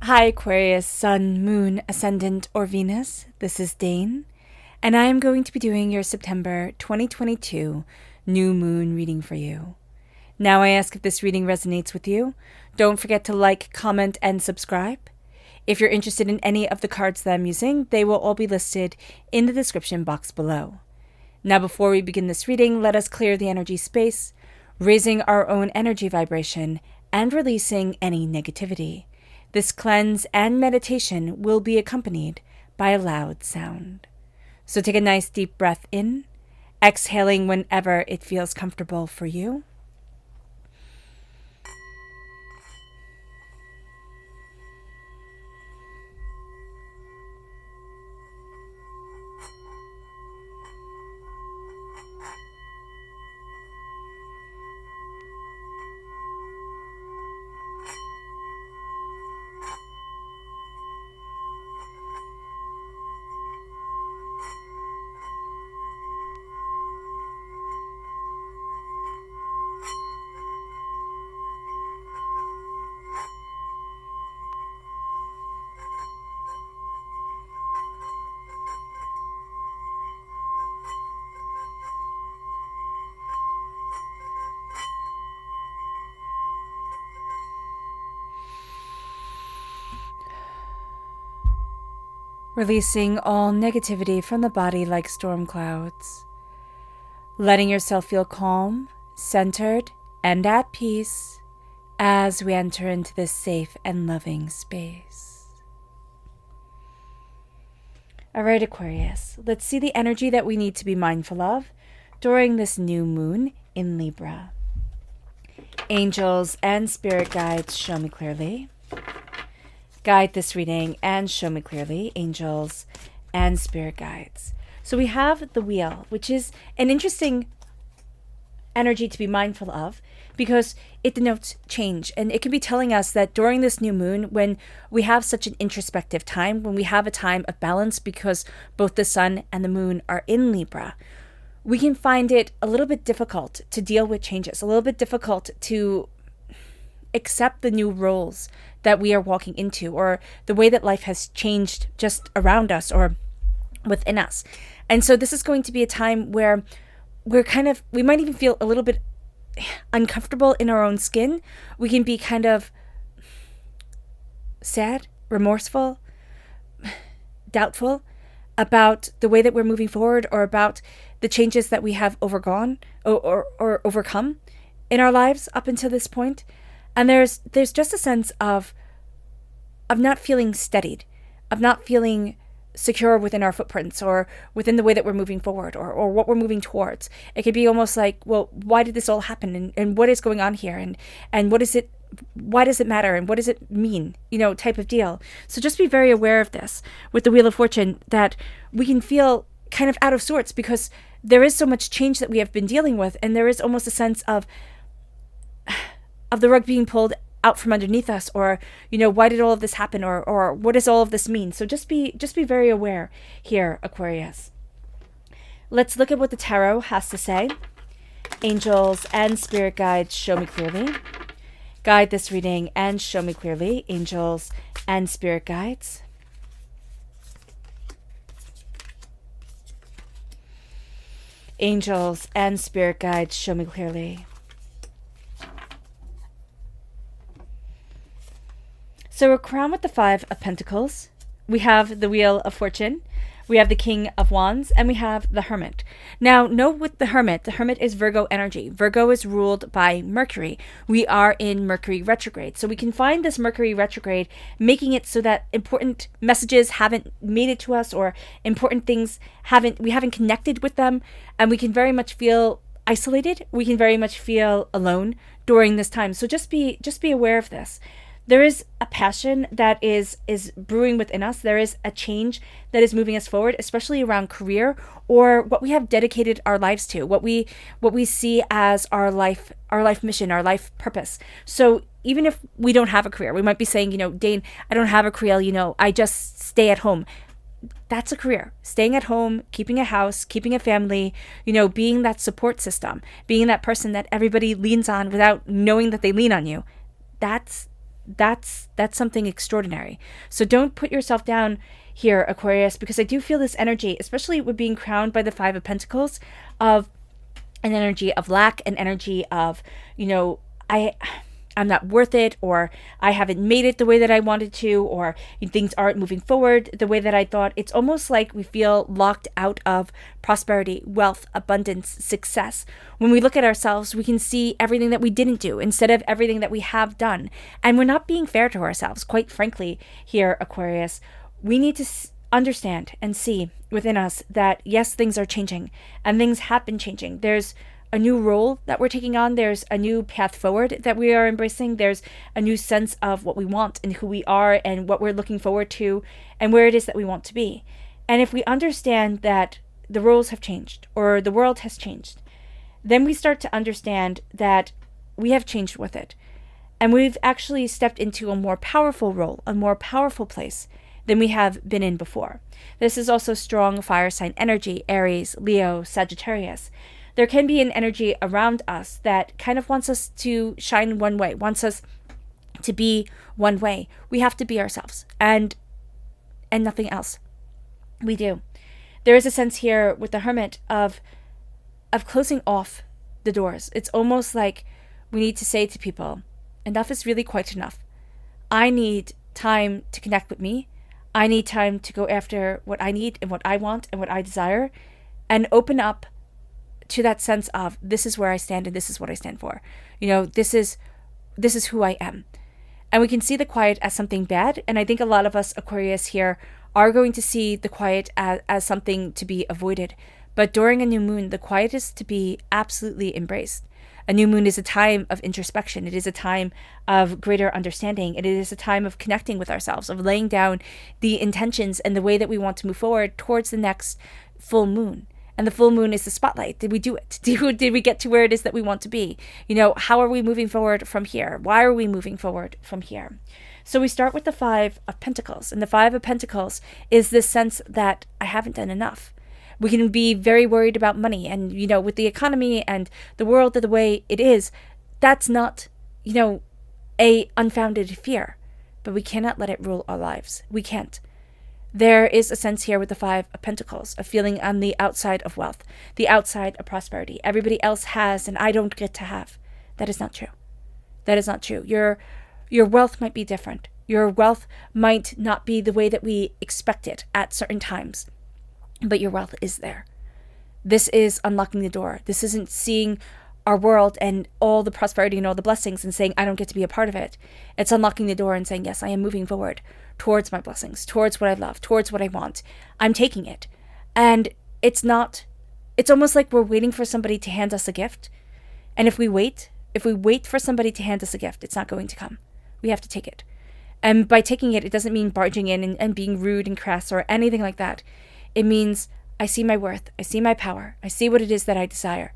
Hi, Aquarius, Sun, Moon, Ascendant, or Venus. This is Dane, and I am going to be doing your September 2022 new moon reading for you. Now, I ask if this reading resonates with you. Don't forget to like, comment, and subscribe. If you're interested in any of the cards that I'm using, they will all be listed in the description box below. Now, before we begin this reading, let us clear the energy space, raising our own energy vibration and releasing any negativity. This cleanse and meditation will be accompanied by a loud sound. So take a nice deep breath in, exhaling whenever it feels comfortable for you. Releasing all negativity from the body like storm clouds. Letting yourself feel calm, centered, and at peace as we enter into this safe and loving space. All right, Aquarius, let's see the energy that we need to be mindful of during this new moon in Libra. Angels and spirit guides, show me clearly. Guide this reading and show me clearly, angels and spirit guides. So we have the wheel, which is an interesting energy to be mindful of because it denotes change. And it can be telling us that during this new moon, when we have such an introspective time, when we have a time of balance because both the sun and the moon are in Libra, we can find it a little bit difficult to deal with changes, a little bit difficult to accept the new roles that we are walking into, or the way that life has changed just around us or within us. And so this is going to be a time where we might even feel a little bit uncomfortable in our own skin. We can be kind of sad, remorseful, doubtful about the way that we're moving forward, or about the changes that we have overgone or overcome in our lives up until this point. And there's just a sense of not feeling steadied, of not feeling secure within our footprints or within the way that we're moving forward or what we're moving towards. It could be almost like, well, why did this all happen? And what is going on here? And what is it? Why does it matter? And what does it mean? Type of deal. So just be very aware of this with the Wheel of Fortune, that we can feel kind of out of sorts because there is so much change that we have been dealing with. And there is almost a sense of the rug being pulled out from underneath us, or why did all of this happen, or what does all of this mean? So just be very aware here, Aquarius. Let's look at what the tarot has to say. Angels and spirit guides, show me clearly. Guide this reading and show me clearly, angels and spirit guides. Angels and spirit guides, show me clearly. So we're crowned with the Five of Pentacles. We have the Wheel of Fortune. We have the King of Wands, and we have the Hermit. Now, note with the Hermit is Virgo energy. Virgo is ruled by Mercury. We are in Mercury retrograde. So we can find this Mercury retrograde making it so that important messages haven't made it to us, or important things we haven't connected with them, and we can very much feel isolated. We can very much feel alone during this time. So just be aware of this. There is a passion that is brewing within us. There is a change that is moving us forward, especially around career, or what we have dedicated our lives to, what we see as our life mission, our life purpose. So even if we don't have a career, we might be saying, Dane, I don't have a career, I just stay at home. That's a career. Staying at home, keeping a house, keeping a family, being that support system, being that person that everybody leans on without knowing that they lean on you. That's that's something extraordinary. So don't put yourself down here, Aquarius, because I do feel this energy, especially with being crowned by the Five of Pentacles, of an energy of lack, an energy of, I'm not worth it, or I haven't made it the way that I wanted to, or things aren't moving forward the way that I thought. It's almost like we feel locked out of prosperity, wealth, abundance, success. When we look at ourselves, we can see everything that we didn't do instead of everything that we have done. And we're not being fair to ourselves, quite frankly, here, Aquarius. We need to understand and see within us that, yes, things are changing, and things have been changing. There's a new role that we're taking on. There's a new path forward that we are embracing. There's a new sense of what we want and who we are and what we're looking forward to and where it is that we want to be. And if we understand that the roles have changed or the world has changed, then we start to understand that we have changed with it. And we've actually stepped into a more powerful role, a more powerful place than we have been in before. This is also strong fire sign energy, Aries, Leo, Sagittarius. There can be an energy around us that kind of wants us to shine one way, wants us to be one way. We have to be ourselves and nothing else. We do. There is a sense here with the Hermit of closing off the doors. It's almost like we need to say to people, enough is really quite enough. I need time to connect with me. I need time to go after what I need and what I want and what I desire, and open up to that sense of, this is where I stand and this is what I stand for. This is who I am. And we can see the quiet as something bad. And I think a lot of us Aquarius here are going to see the quiet as something to be avoided. But during a new moon, the quiet is to be absolutely embraced. A new moon is a time of introspection. It is a time of greater understanding. It is a time of connecting with ourselves, of laying down the intentions and the way that we want to move forward towards the next full moon. And the full moon is the spotlight. Did we do it? Did we get to where it is that we want to be? How are we moving forward from here? Why are we moving forward from here? So we start with the Five of Pentacles. And the Five of Pentacles is this sense that I haven't done enough. We can be very worried about money. And, with the economy and the world the way it is, that's not, a unfounded fear. But we cannot let it rule our lives. We can't. There is a sense here with the Five of Pentacles, a feeling on the outside of wealth, the outside of prosperity. Everybody else has and I don't get to have. That is not true. That is not true. Your wealth might be different. Your wealth might not be the way that we expect it at certain times, but your wealth is there. This is unlocking the door. This isn't seeing our world and all the prosperity and all the blessings and saying, I don't get to be a part of it. It's unlocking the door and saying, yes, I am moving forward towards my blessings, towards what I love, towards what I want. I'm taking it. And it's almost like we're waiting for somebody to hand us a gift. And if we wait for somebody to hand us a gift, it's not going to come. We have to take it. And by taking it, it doesn't mean barging in and being rude and crass or anything like that. It means I see my worth. I see my power. I see what it is that I desire.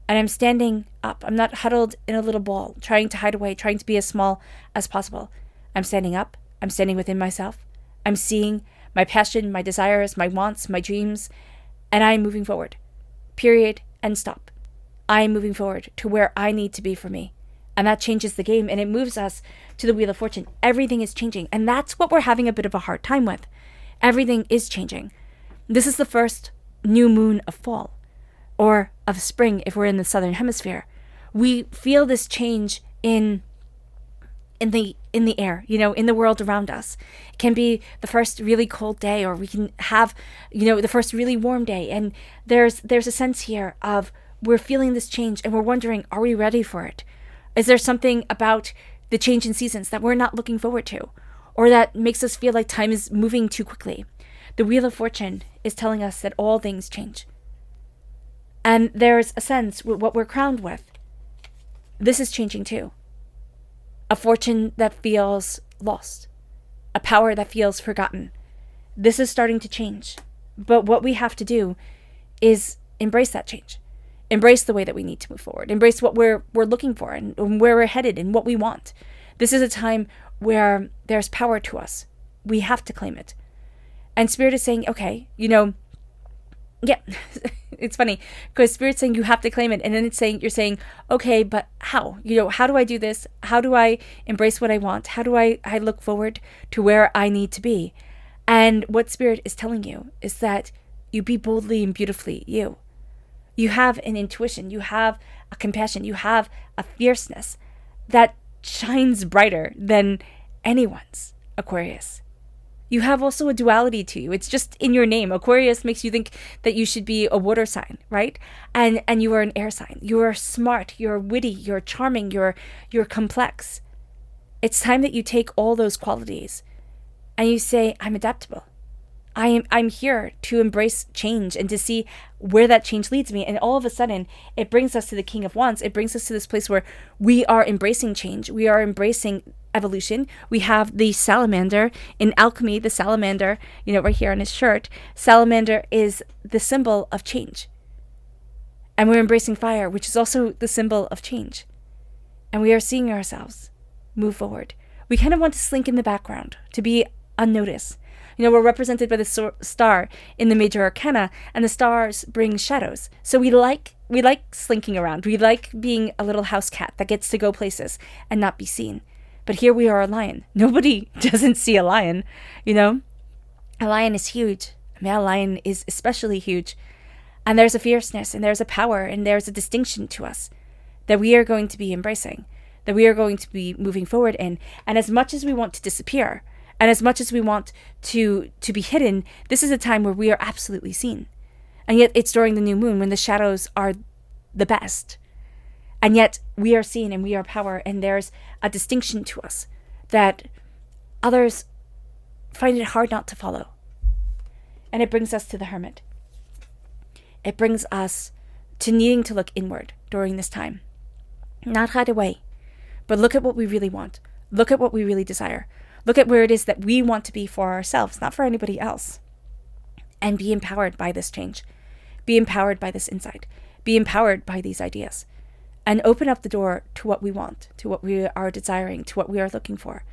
And I'm standing up. I'm not huddled in a little ball, trying to hide away, trying to be as small as possible. I'm standing up. I'm standing within myself. I'm seeing my passion, my desires, my wants, my dreams, and I am moving forward. Period. And stop. I am moving forward to where I need to be for me. And that changes the game, and it moves us to the Wheel of Fortune. Everything is changing, and that's what we're having a bit of a hard time with. Everything is changing. This is the first new moon of fall, or of spring if we're in the southern hemisphere. We feel this change in the air, in the world around us. It can be the first really cold day, or we can have, the first really warm day. And there's a sense here of we're feeling this change and we're wondering, are we ready for it? Is there something about the change in seasons that we're not looking forward to, or that makes us feel like time is moving too quickly? The Wheel of Fortune is telling us that all things change. And there's a sense with what we're crowned with. This is changing too. A fortune that feels lost. A power that feels forgotten. This is starting to change. But what we have to do is embrace that change. Embrace the way that we need to move forward. Embrace what we're looking for and where we're headed and what we want. This is a time where there's power to us. We have to claim it. And Spirit is saying, okay, yeah, It's funny because Spirit's saying you have to claim it. And then you're saying, okay, but how? How do I do this? How do I embrace what I want? How do I look forward to where I need to be? And what Spirit is telling you is that you be boldly and beautifully you. You have an intuition. You have a compassion. You have a fierceness that shines brighter than anyone's, Aquarius. You have also a duality to you. It's just in your name. Aquarius makes you think that you should be a water sign, right? And you are an air sign. You are smart, you're witty, you're charming, you're complex. It's time that you take all those qualities and you say, I'm adaptable. I'm here to embrace change and to see where that change leads me. And all of a sudden, it brings us to the King of Wands. It brings us to this place where we are embracing change. We are embracing evolution. We have the salamander in alchemy, the salamander, right here on his shirt. Salamander is the symbol of change. And we're embracing fire, which is also the symbol of change. And we are seeing ourselves move forward. We kind of want to slink in the background, to be unnoticed. We're represented by the star in the major arcana, and the stars bring shadows. So we like slinking around. We like being a little house cat that gets to go places and not be seen. But here we are a lion. Nobody doesn't see a lion, A lion is huge. A male lion is especially huge. And there's a fierceness, and there's a power, and there's a distinction to us that we are going to be embracing, that we are going to be moving forward in. And as much as we want to disappear, and as much as we want to be hidden, this is a time where we are absolutely seen. And yet it's during the new moon when the shadows are the best. And yet we are seen and we are power, and there's a distinction to us that others find it hard not to follow. And it brings us to the Hermit. It brings us to needing to look inward during this time. Not hide away, but look at what we really want. Look at what we really desire. Look at where it is that we want to be for ourselves, not for anybody else. And be empowered by this change. Be empowered by this insight. Be empowered by these ideas. And open up the door to what we want, to what we are desiring, to what we are looking for.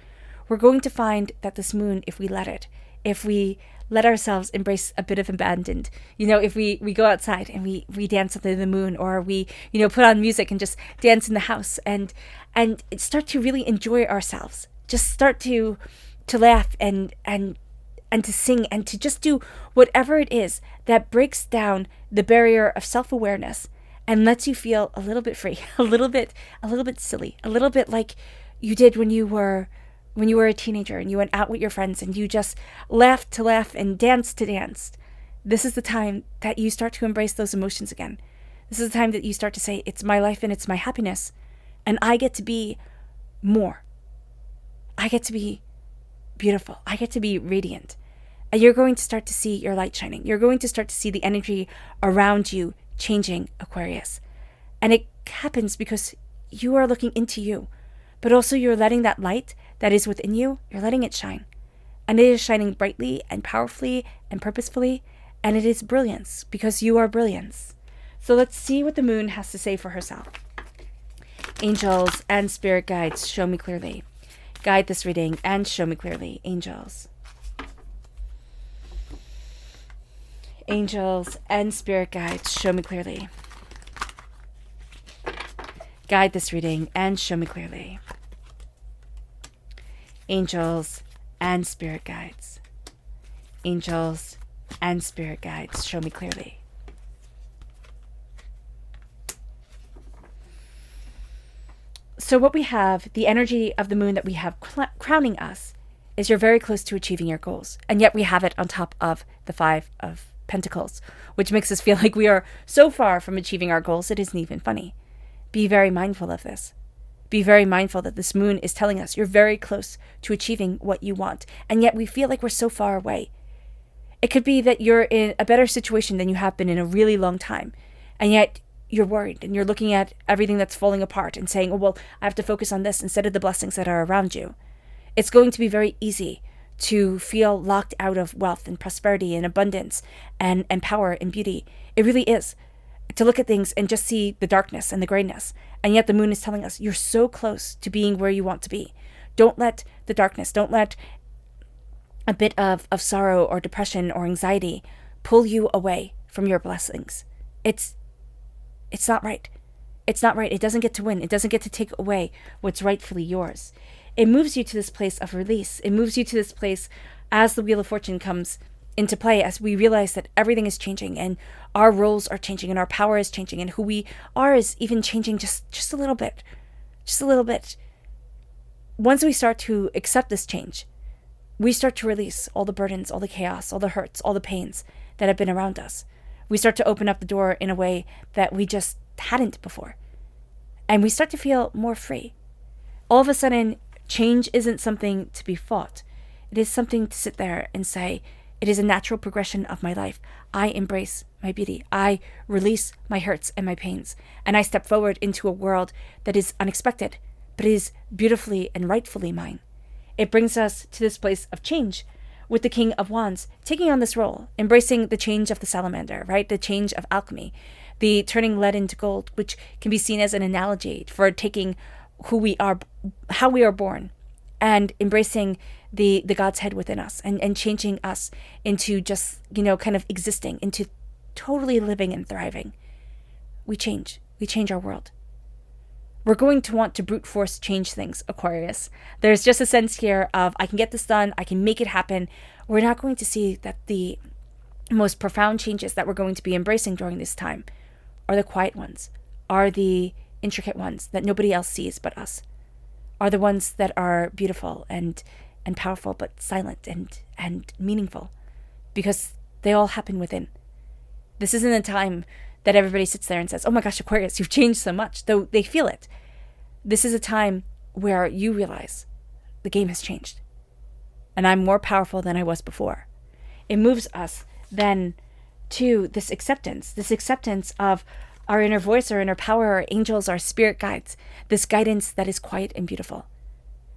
We're going to find that this moon, if we let it, if we let ourselves embrace a bit of abandoned, if we go outside and we dance under the moon, or we, put on music and just dance in the house and start to really enjoy ourselves. Just start to laugh and to sing and to just do whatever it is that breaks down the barrier of self-awareness and lets you feel a little bit free, a little bit silly, a little bit like you did when you were a teenager and you went out with your friends and you just laughed to laugh and danced to dance. This is the time that you start to embrace those emotions again. This is the time that you start to say, it's my life and it's my happiness, and I get to be more. I get to be beautiful. I get to be radiant. And you're going to start to see your light shining. You're going to start to see the energy around you changing, Aquarius. And it happens because you are looking into you, but also you're letting that light that is within you, you're letting it shine. And it is shining brightly and powerfully and purposefully, and it is brilliance because you are brilliance. So let's see what the moon has to say for herself. Angels and spirit guides, show me clearly. Guide this reading and show me clearly, angels. Angels and spirit guides, show me clearly. Guide this reading and show me clearly. Angels and spirit guides. Angels and spirit guides, show me clearly. So what we have, the energy of the moon that we have crowning us, is you're very close to achieving your goals. And yet we have it on top of the 5 of Pentacles, which makes us feel like we are so far from achieving our goals, it isn't even funny. Be very mindful of this. Be very mindful that this moon is telling us you're very close to achieving what you want. And yet we feel like we're so far away. It could be that you're in a better situation than you have been in a really long time. And yet you're worried and you're looking at everything that's falling apart and saying, oh, well, I have to focus on this instead of the blessings that are around you. It's going to be very easy to feel locked out of wealth and prosperity and abundance and power and beauty. It really is. To look at things and just see the darkness and the grayness. And yet the moon is telling us you're so close to being where you want to be. Don't let the darkness, don't let a bit of sorrow or depression or anxiety pull you away from your blessings. It's not right. It's not right. It doesn't get to win. It doesn't get to take away what's rightfully yours. It moves you to this place of release. It moves you to this place as the Wheel of Fortune comes into play, as we realize that everything is changing and our roles are changing and our power is changing and who we are is even changing just a little bit. Just a little bit. Once we start to accept this change, we start to release all the burdens, all the chaos, all the hurts, all the pains that have been around us. We start to open up the door in a way that we just hadn't before. And we start to feel more free. All of a sudden, change isn't something to be fought. It is something to sit there and say, it is a natural progression of my life. I embrace my beauty. I release my hurts and my pains. And I step forward into a world that is unexpected, but is beautifully and rightfully mine. It brings us to this place of change, with the King of Wands taking on this role, embracing the change of the salamander, right? The change of alchemy, the turning lead into gold, which can be seen as an analogy for taking who we are, how we are born, and embracing the God's head within us and changing us into just, kind of existing, into totally living and thriving. We change our world. We're going to want to brute force change things, Aquarius. There's just a sense here of, I can get this done, I can make it happen. We're not going to see that the most profound changes that we're going to be embracing during this time are the quiet ones, are the intricate ones that nobody else sees but us, are the ones that are beautiful and powerful but silent and meaningful, because they all happen within. This isn't a time that everybody sits there and says, oh my gosh, Aquarius, you've changed so much, though they feel it. This is a time where you realize the game has changed and I'm more powerful than I was before. It moves us then to this acceptance of our inner voice, our inner power, our angels, our spirit guides, this guidance that is quiet and beautiful,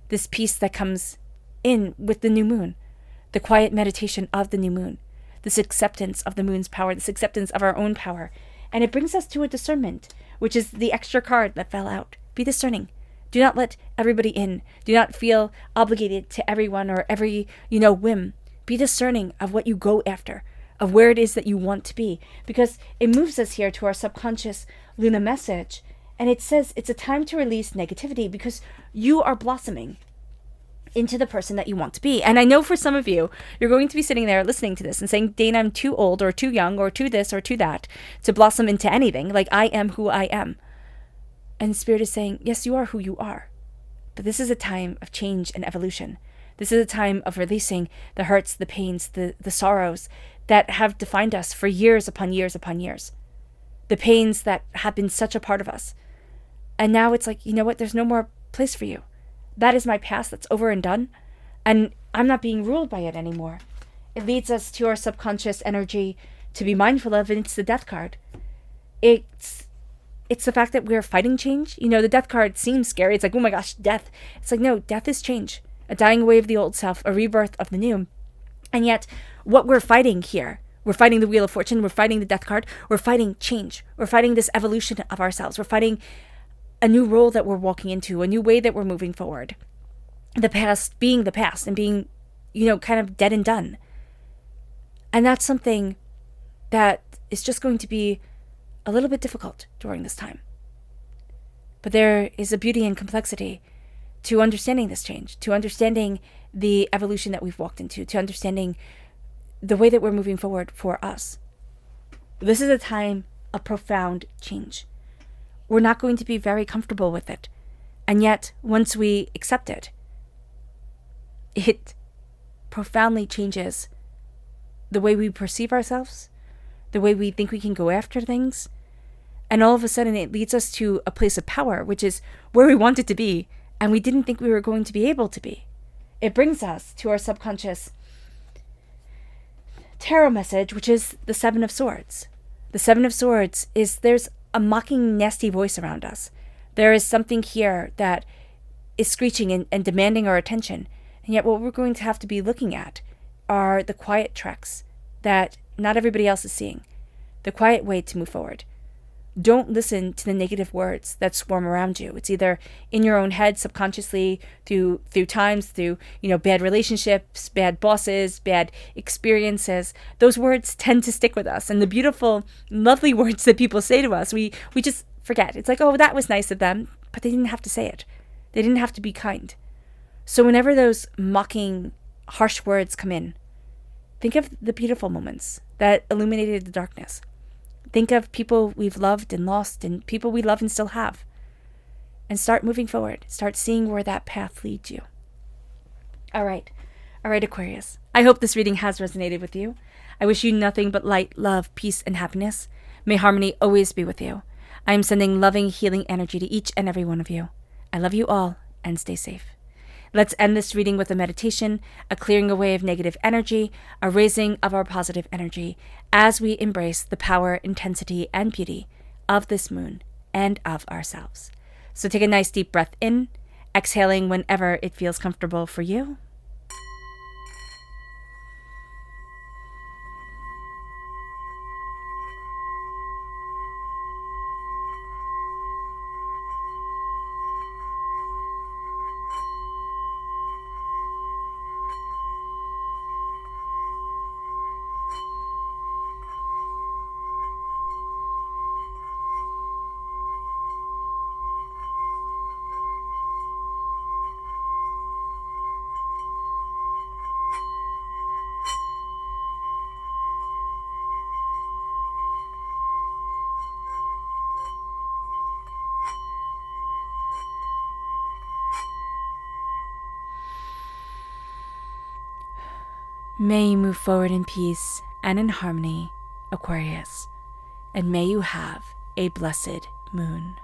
this peace that comes in with the new moon, the quiet meditation of the new moon, this acceptance of the moon's power, this acceptance of our own power. And it brings us to a discernment, which is the extra card that fell out. Be discerning. Do not let everybody in. Do not feel obligated to everyone or every, whim. Be discerning of what you go after, of where it is that you want to be. Because it moves us here to our subconscious Luna message. And it says it's a time to release negativity because you are blossoming into the person that you want to be. And I know for some of you, you're going to be sitting there listening to this and saying, Dana, I'm too old or too young or too this or too that to blossom into anything. Like, I am who I am. And Spirit is saying, yes, you are who you are. But this is a time of change and evolution. This is a time of releasing the hurts, the pains, the sorrows that have defined us for years upon years upon years. The pains that have been such a part of us. And now it's like, you know what? There's no more place for you. That is my past. That's over and done. And I'm not being ruled by it anymore. It leads us to our subconscious energy to be mindful of, and it's the Death card. It's the fact that we're fighting change. The Death card seems scary. It's like, oh my gosh, death. It's like, no, death is change. A dying away of the old self, a rebirth of the new. And yet, what we're fighting here, we're fighting the Wheel of Fortune, we're fighting the Death card, we're fighting change. We're fighting this evolution of ourselves. We're fighting a new role that we're walking into, a new way that we're moving forward. The past being the past and being, kind of dead and done. And that's something that is just going to be a little bit difficult during this time. But there is a beauty and complexity to understanding this change, to understanding the evolution that we've walked into, to understanding the way that we're moving forward for us. This is a time of profound change. We're not going to be very comfortable with it. And yet, once we accept it, it profoundly changes the way we perceive ourselves, the way we think we can go after things. And all of a sudden, it leads us to a place of power, which is where we wanted to be, and we didn't think we were going to be able to be. It brings us to our subconscious tarot message, which is the Seven of Swords. The Seven of Swords is there's a mocking, nasty voice around us. There is something here that is screeching and demanding our attention. And yet what we're going to have to be looking at are the quiet treks that not everybody else is seeing. The quiet way to move forward. Don't listen to the negative words that swarm around you. It's either in your own head subconsciously through times, through, bad relationships, bad bosses, bad experiences. Those words tend to stick with us. And the beautiful, lovely words that people say to us, we just forget. It's like, oh, that was nice of them, but they didn't have to say it. They didn't have to be kind. So whenever those mocking, harsh words come in, think of the beautiful moments that illuminated the darkness. Think of people we've loved and lost and people we love and still have. And start moving forward. Start seeing where that path leads you. All right, Aquarius. I hope this reading has resonated with you. I wish you nothing but light, love, peace, and happiness. May harmony always be with you. I am sending loving, healing energy to each and every one of you. I love you all, and stay safe. Let's end this reading with a meditation, a clearing away of negative energy, a raising of our positive energy as we embrace the power, intensity, and beauty of this moon and of ourselves. So take a nice deep breath in, exhaling whenever it feels comfortable for you. May you move forward in peace and in harmony, Aquarius, and may you have a blessed moon.